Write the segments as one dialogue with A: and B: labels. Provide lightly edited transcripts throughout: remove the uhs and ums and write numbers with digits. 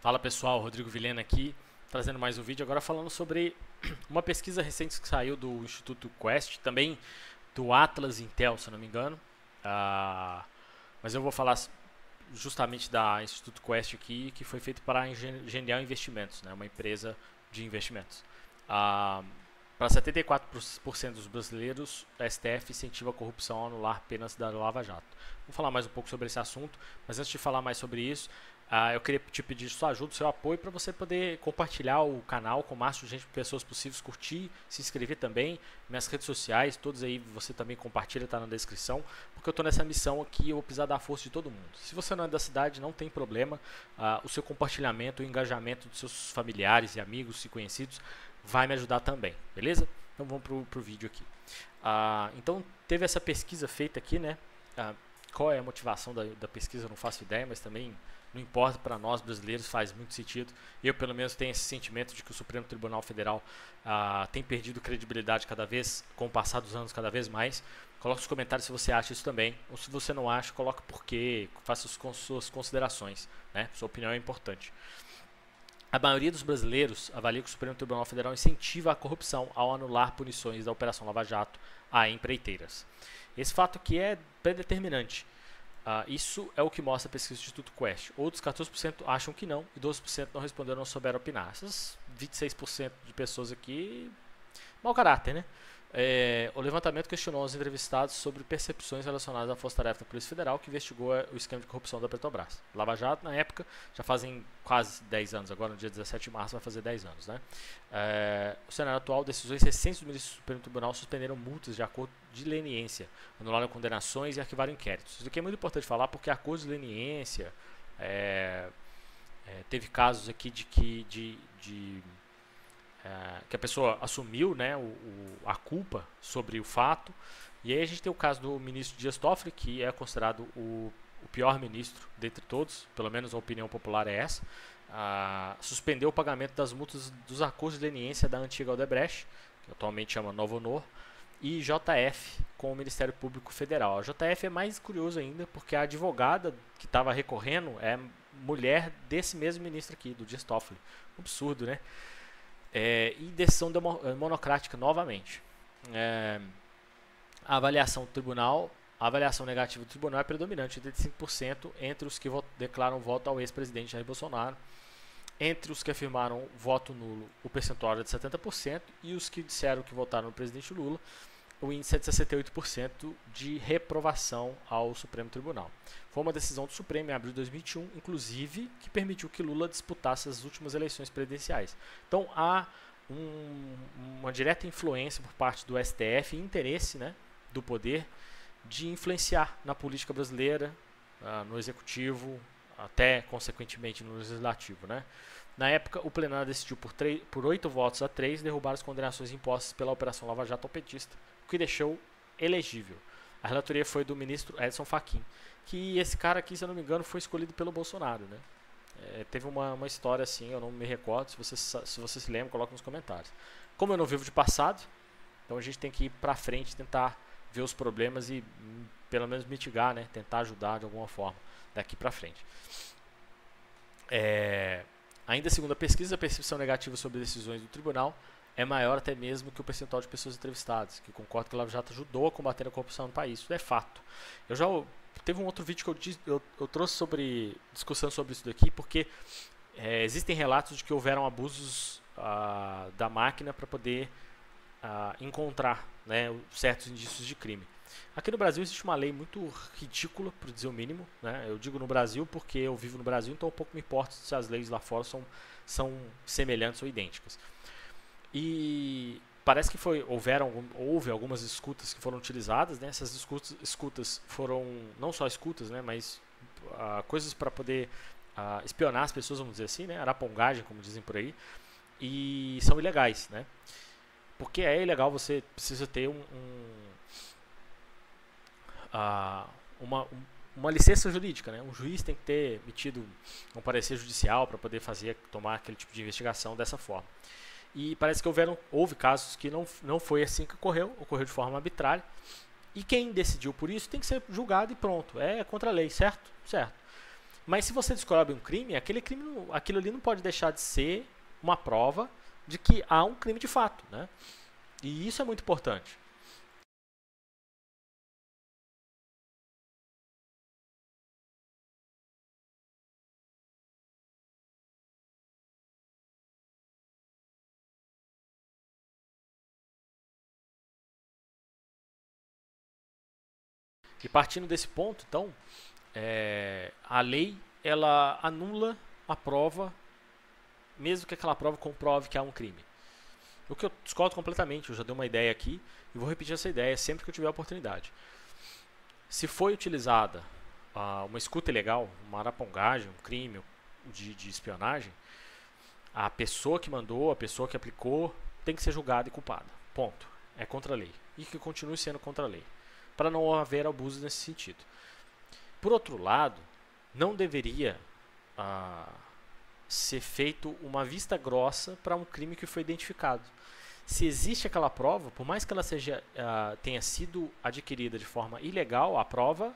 A: Fala pessoal, Rodrigo Vilhena aqui, trazendo mais um vídeo agora falando sobre uma pesquisa recente que saiu do Instituto Quest, também do Atlas Intel, se eu não me engano. Mas eu vou falar justamente da Instituto Quest aqui, que foi feito para a Genial Investimentos, né, uma empresa de investimentos. Ah, para 74% dos brasileiros, a STF incentiva a corrupção ao anular penas da Lava Jato. Vou falar mais um pouco sobre esse assunto, mas antes de falar mais sobre isso, eu queria te pedir sua ajuda, seu apoio para você poder compartilhar o canal com o máximo de gente, pessoas possíveis, curtir, se inscrever também, minhas redes sociais, todos aí você também compartilha, tá na descrição, porque eu estou nessa missão aqui, eu vou precisar da força de todo mundo. Se você não é da cidade, não tem problema, o seu compartilhamento, o engajamento dos seus familiares e amigos e conhecidos vai me ajudar também, beleza? Então vamos pro vídeo aqui. Então teve essa pesquisa feita aqui, né? Qual é a motivação da pesquisa, eu não faço ideia, mas também não importa, para nós brasileiros faz muito sentido. Eu, pelo menos, tenho esse sentimento de que o Supremo Tribunal Federal tem perdido credibilidade cada vez, com o passar dos anos, cada vez mais. Coloque nos comentários se você acha isso também, ou se você não acha, coloque por quê, faça suas considerações, né? Sua opinião é importante. A maioria dos brasileiros avalia que o Supremo Tribunal Federal incentiva a corrupção ao anular punições da Operação Lava Jato a empreiteiras. Esse fato aqui é predeterminante. Isso é o que mostra a pesquisa do Instituto Quest. Outros 14% acham que não e 12% não responderam ou souberam opinar. Essas 26% de pessoas aqui, mau caráter, né? O levantamento questionou os entrevistados sobre percepções relacionadas à Força Tarefa da Polícia Federal, que investigou o esquema de corrupção da Petrobras. Lava Jato, na época, já fazem quase 10 anos, agora no dia 17 de março vai fazer 10 anos. Né? O cenário atual, decisões recentes do ministro do Supremo Tribunal suspenderam multas de acordo de leniência, anularam condenações e arquivaram inquéritos. Isso aqui é muito importante falar porque acordo de leniência, teve casos aqui de que a pessoa assumiu, né, a culpa sobre o fato. E aí a gente tem o caso do ministro Dias Toffoli, que é considerado o pior ministro dentre todos, pelo menos a opinião popular é essa. Suspendeu o pagamento das multas dos acordos de leniência da antiga Odebrecht, que atualmente chama Novo Honor, e JF com o Ministério Público Federal. A JF é mais curioso ainda, porque a advogada que estava recorrendo é mulher desse mesmo ministro aqui, do Dias Toffoli. Absurdo, né? E decisão monocrática novamente. A avaliação do tribunal, a avaliação negativa do tribunal é predominante, 85% entre os que declaram voto ao ex-presidente Jair Bolsonaro. Entre os que afirmaram voto nulo, o percentual é de 70%, e os que disseram que votaram no presidente Lula, o índice é de 68% de reprovação ao Supremo Tribunal. Foi uma decisão do Supremo em abril de 2021, inclusive, que permitiu que Lula disputasse as últimas eleições presidenciais. Então há uma direta influência por parte do STF e interesse, né, do poder de influenciar na política brasileira, no executivo, até consequentemente no legislativo, né? Na época, o plenário decidiu por 8 votos a 3 derrubar as condenações impostas pela Operação Lava Jato ao petista, o que deixou elegível. A relatoria foi do ministro Edson Fachin, que esse cara aqui, se eu não me engano, foi escolhido pelo Bolsonaro, né? Teve uma história assim, eu não me recordo, se você se lembra, coloca nos comentários. Como eu não vivo de passado, então a gente tem que ir pra frente, tentar ver os problemas e pelo menos mitigar, né? Tentar ajudar de alguma forma daqui pra frente. Ainda segundo a pesquisa, a percepção negativa sobre decisões do tribunal é maior até mesmo que o percentual de pessoas entrevistadas, que concordam que o Lava Jato ajudou a combater a corrupção no país. Isso é fato. Teve um outro vídeo que eu trouxe sobre discussão sobre isso daqui, porque existem relatos de que houveram abusos da máquina para poder encontrar, né, certos indícios de crime. Aqui no Brasil existe uma lei muito ridícula, por dizer o mínimo, né? Eu digo no Brasil porque eu vivo no Brasil, então um pouco me importa se as leis lá fora são semelhantes ou idênticas. E parece que houve algumas escutas que foram utilizadas, né? Essas escutas foram não só escutas, né, mas coisas para poder espionar as pessoas, vamos dizer assim, né? Arapongagem, como dizem por aí, e são ilegais, né? Porque é ilegal, você precisa ter uma licença jurídica, né? Um juiz tem que ter emitido um parecer judicial para poder tomar aquele tipo de investigação dessa forma. E parece que houve casos que não foi assim que ocorreu de forma arbitrária. E quem decidiu por isso tem que ser julgado e pronto. É contra a lei, certo? Certo. Mas se você descobre um crime, aquilo ali não pode deixar de ser uma prova de que há um crime de fato, né? E isso é muito importante. E partindo desse ponto, então, a lei ela anula a prova, mesmo que aquela prova comprove que há um crime. O que eu discordo completamente, eu já dei uma ideia aqui e vou repetir essa ideia sempre que eu tiver a oportunidade. Se foi utilizada uma escuta ilegal, uma arapongagem, um crime de espionagem, a pessoa que mandou, a pessoa que aplicou, tem que ser julgada e culpada. Ponto. É contra a lei. E que continue sendo contra a lei. Para não haver abuso nesse sentido. Por outro lado, não deveria ser feito uma vista grossa para um crime que foi identificado. Se existe aquela prova, por mais que ela tenha sido adquirida de forma ilegal, a prova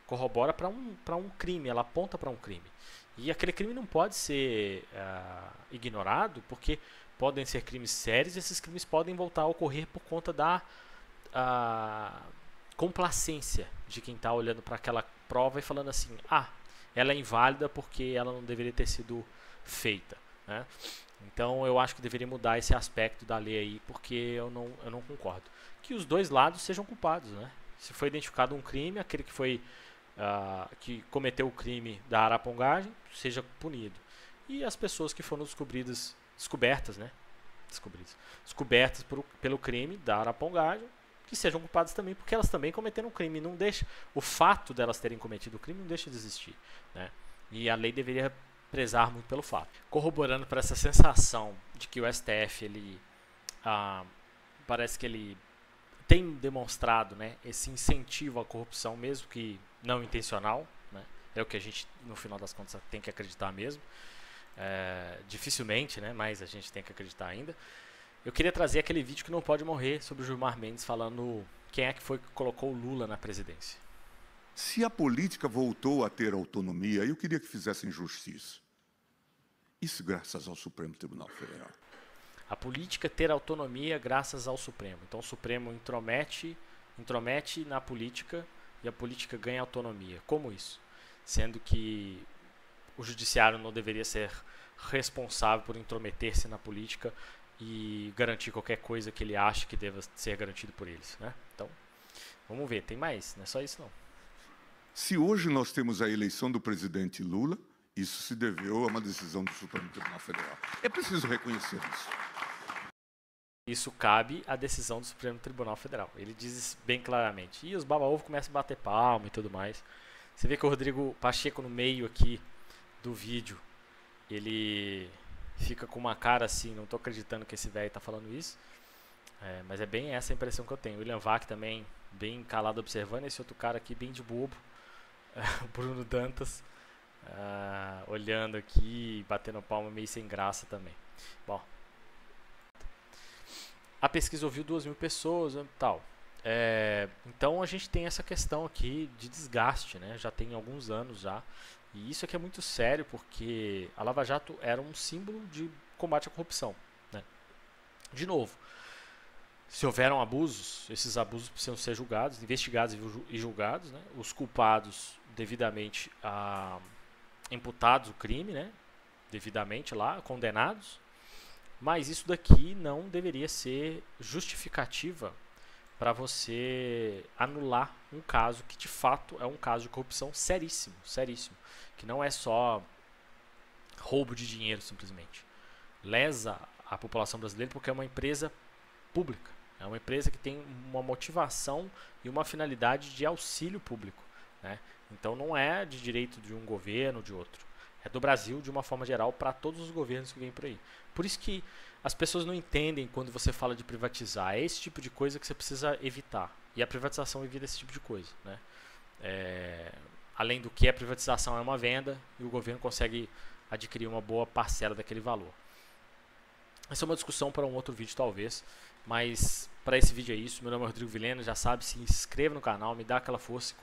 A: corrobora para um crime, ela aponta para um crime. E aquele crime não pode ser ignorado, porque podem ser crimes sérios e esses crimes podem voltar a ocorrer por conta da complacência de quem está olhando para aquela prova e falando assim, ela é inválida porque ela não deveria ter sido feita, né? Então eu acho que deveria mudar esse aspecto da lei aí, porque eu não concordo. Que os dois lados sejam culpados, né? Se foi identificado um crime, aquele que cometeu o crime da arapongagem seja punido. E as pessoas que foram descobertas pelo crime da arapongagem, que sejam culpadas também, porque elas também cometeram um crime. Não deixa, o fato delas terem cometido o crime não deixa de existir, né? E a lei deveria prezar muito pelo fato. Corroborando para essa sensação de que o STF parece que ele tem demonstrado, né, esse incentivo à corrupção, mesmo que não intencional, né? É o que a gente, no final das contas, tem que acreditar mesmo. Dificilmente, né, mas a gente tem que acreditar ainda. Eu queria trazer aquele vídeo que não pode morrer sobre o Gilmar Mendes falando quem é que foi que colocou o Lula na presidência.
B: Se a política voltou a ter autonomia, eu queria que fizessem justiça. Isso graças ao Supremo Tribunal Federal.
A: A política ter autonomia graças ao Supremo. Então o Supremo intromete na política e a política ganha autonomia. Como isso? Sendo que o judiciário não deveria ser responsável por intrometer-se na política e garantir qualquer coisa que ele ache que deva ser garantido por eles, né? Então, vamos ver, tem mais, não é só isso não.
B: Se hoje nós temos a eleição do presidente Lula, isso se deveu a uma decisão do Supremo Tribunal Federal. É preciso reconhecer isso.
A: Isso cabe à decisão do Supremo Tribunal Federal. Ele diz bem claramente. E os baba-ovo começam a bater palma e tudo mais. Você vê que o Rodrigo Pacheco no meio aqui do vídeo, ele fica com uma cara assim, não tô acreditando que esse velho tá falando isso. Mas é bem essa a impressão que eu tenho. O William Vac também, bem calado observando. Esse outro cara aqui, bem de bobo. O Bruno Dantas, olhando aqui, batendo palma, meio sem graça também. Bom, a pesquisa ouviu 2.000 pessoas e tal. Então a gente tem essa questão aqui de desgaste, né? Já tem alguns anos já. E isso aqui é muito sério, porque a Lava Jato era um símbolo de combate à corrupção, né? De novo, se houveram abusos, esses abusos precisam ser julgados, investigados e julgados, né? Os culpados devidamente imputados o crime, né? Devidamente lá, condenados. Mas isso daqui não deveria ser justificativa para você anular um caso que de fato é um caso de corrupção seríssimo, seríssimo, que não é só roubo de dinheiro simplesmente. Lesa a população brasileira porque é uma empresa pública, é uma empresa que tem uma motivação e uma finalidade de auxílio público, né? Então não é de direito de um governo ou de outro, é do Brasil de uma forma geral para todos os governos que vêm por aí. Por isso que as pessoas não entendem quando você fala de privatizar. É esse tipo de coisa que você precisa evitar. E a privatização evita esse tipo de coisa, né? Além do que a privatização é uma venda e o governo consegue adquirir uma boa parcela daquele valor. Essa é uma discussão para um outro vídeo talvez. Mas para esse vídeo é isso. Meu nome é Rodrigo Vilhena. Já sabe, se inscreva no canal, me dá aquela força e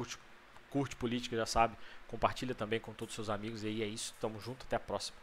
A: curte política já sabe, compartilha também com todos os seus amigos. E aí é isso, tamo junto, até a próxima.